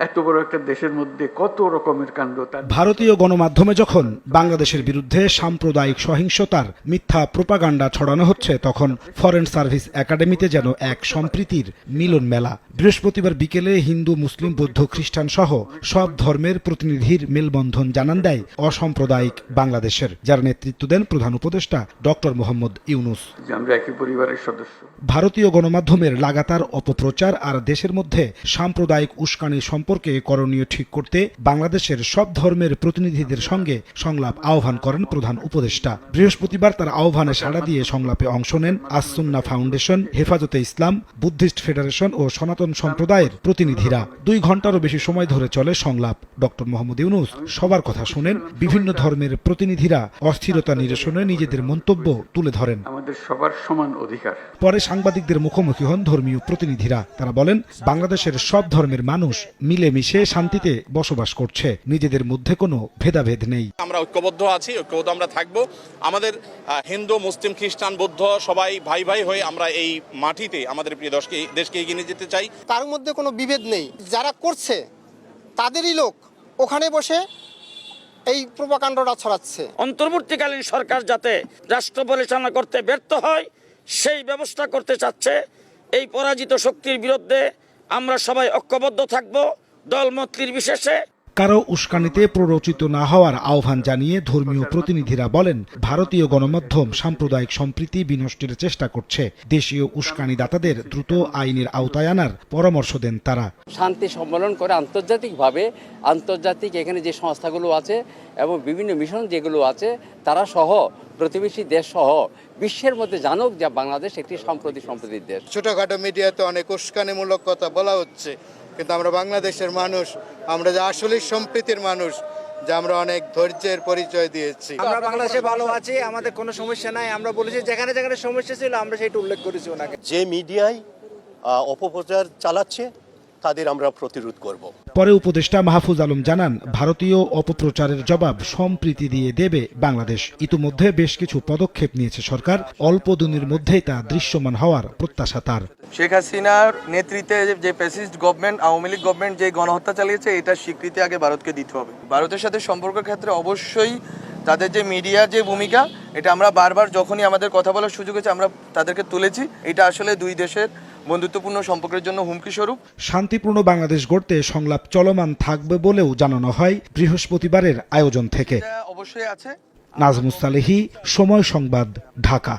এত বড় একটা দেশের মধ্যে কত রকমের কাণ্ড। ভারতীয় গণমাধ্যমে যখন বাংলাদেশের বিরুদ্ধে সাম্প্রদায়িক সহিংসতার মিথ্যা প্রোপাগান্ডা ছড়ানো হচ্ছে, তখন ফরেন সার্ভিস একাডেমিতে যেন এক সম্প্রীতির মিলন মেলা। বৃহস্পতিবার বিকেলে হিন্দু, মুসলিম, বৌদ্ধ, খ্রিস্টান সহ সব ধর্মের প্রতিনিধির মেলবন্ধন জানান দেয় অসাম্প্রদায়িক বাংলাদেশের, যার নেতৃত্ব দেন প্রধান উপদেষ্টা ডক্টর মোহাম্মদ ইউনূস। আমরা একই পরিবারের সদস্য। ভারতীয় গণমাধ্যমের লাগাতার অপপ্রচার আর দেশের মধ্যে সাম্প্রদায়িক উস্কানি সম্পর্কে করণীয় ঠিক করতে বাংলাদেশের সব ধর্মের প্রতিনিধিদের সঙ্গে সংলাপ আহ্বান করেন প্রধান উপদেষ্টা। বৃহস্পতিবার তার আহ্বানে সাড়া দিয়ে সংলাপে অংশ নেন আস-সুন্নাহ ফাউন্ডেশন, হেফাজতে ইসলাম, বুদ্ধিস্ট ফেডারেশন ও সনাতন সম্প্রদায়ের প্রতিনিধিরা। 2 ঘন্টারও বেশি সময় ধরে চলে সংলাপ। ডক্টর মোহাম্মদ ইউনূস সবার কথা শুনেন। বিভিন্ন ধর্মের প্রতিনিধিরা অস্থিরতা নিরসনে নিজেদের মন্তব্য তুলে ধরেন। আমাদের সবার সমান অধিকার। পরে সাংবাদিকদের মুখোমুখি হন ধর্মীয় প্রতিনিধিরা। তারা বলেন, বাংলাদেশের সব ধর্মের মানুষ মিলেমিশে শান্তিতে বসবাস করছে, নিজেদের মধ্যে কোনো ভেদাভেদ নেই। আমরা ঐক্যবদ্ধ আছি, ঐক্যবদ্ধ আমরা থাকবো। আমাদের হিন্দু, মুসলিম, খ্রিস্টান, বৌদ্ধ সবাই ভাই ভাই হয়ে আমরা এই মাটিতে আমাদের প্রিয় দেশকে এগিয়ে নিয়ে যেতে চাই। তার মধ্যে কোনো বিভেদ নেই। যারা করছে তাদেরই লোক ওখানে বসে এই প্রোপাগান্ডাটা ছড়াচ্ছে। অন্তর্বর্তীকালীন সরকার যাতে রাষ্ট্র পরিচালনা করতে ব্যর্থ হয় সেই ব্যবস্থা করতে চাচ্ছে। এই পরাজিত শক্তির বিরুদ্ধে আমরা সবাই ঐক্যবদ্ধ থাকব, দলমত নির্বিশেষে। কারো উস্কানিতে প্ররোচিত না হওয়ার আহ্বান জানিয়ে ধর্মীয় প্রতিনিধিরা বলেন, ভারতীয় গণমাধ্যম সাম্প্রদায়িক সম্প্রীতি বিনষ্টের চেষ্টা করছে। দেশীয় উস্কানিদাতাদের দ্রুত আইনের আওতায় আনার পরামর্শ দেন তারা। শান্তি সম্মেলন করে আন্তর্জাতিক এখানে যে সংস্থাগুলো আছে এবং বিভিন্ন মিশন যেগুলো আছে তারা সহ প্রতিবেশী দেশ সহ বিশ্বের মধ্যে জানুক যে বাংলাদেশ একটি সম্প্রতির দেশ। ছোটখাটো মিডিয়াতে অনেক উস্কানিমূলক কথা বলা হচ্ছে, কিন্তু আমরা বাংলাদেশের মানুষ, আমরা যে আসলে সম্প্রীতির মানুষ, যে আমরা অনেক ধৈর্যের পরিচয় দিয়েছি। আমরা বাংলাদেশে ভালো আছি, আমাদের কোনো সমস্যা নাই। আমরা বলেছি যেখানে যেখানে সমস্যা ছিল আমরা সেটা উল্লেখ করেছি ওনাকে। যে মিডিয়ায় অপপ্রচার চালাচ্ছে তাদের আমরা প্রতিরোধ করব। পরে উপদেষ্টা মাহফুজ আলম জানান, ভারতীয় অপপ্রচারের জবাব সম্প্রীতি দিয়ে দেবে বাংলাদেশ। ইতিমধ্যে বেশ কিছু পদক্ষেপ নিয়েছে সরকার। অল্প দিনের মধ্যেই তা দৃশ্যমান হওয়ার প্রত্যাশা তার। শেখ হাসিনার নেতৃত্বে যে fascist government, Awami League government যে গণহত্যা চালিয়েছে, এটা স্বীকৃতি আগে ভারতকে দিতে হবে। ভারতের সাথে সম্পর্কের ক্ষেত্রে অবশ্যই তাদের যে মিডিয়ার যে ভূমিকা, এটা আমরা বারবার যখনই আমাদের কথা বলার সুযোগ হয়েছে আমরা তাদেরকে তুলেছি। এটা আসলে দুই দেশের বন্ধুত্বপূর্ণ সম্পর্কের জন্য হুমকি স্বরূপ। শান্তিপূর্ণ বাংলাদেশ গড়তে সংলাপ চলমান থাকবে বলেও জানানো হয় বৃহস্পতিবারের আয়োজন থেকে। অবশ্যই আছে। নাজমুস সালেহী, সময় সংবাদ, ঢাকা।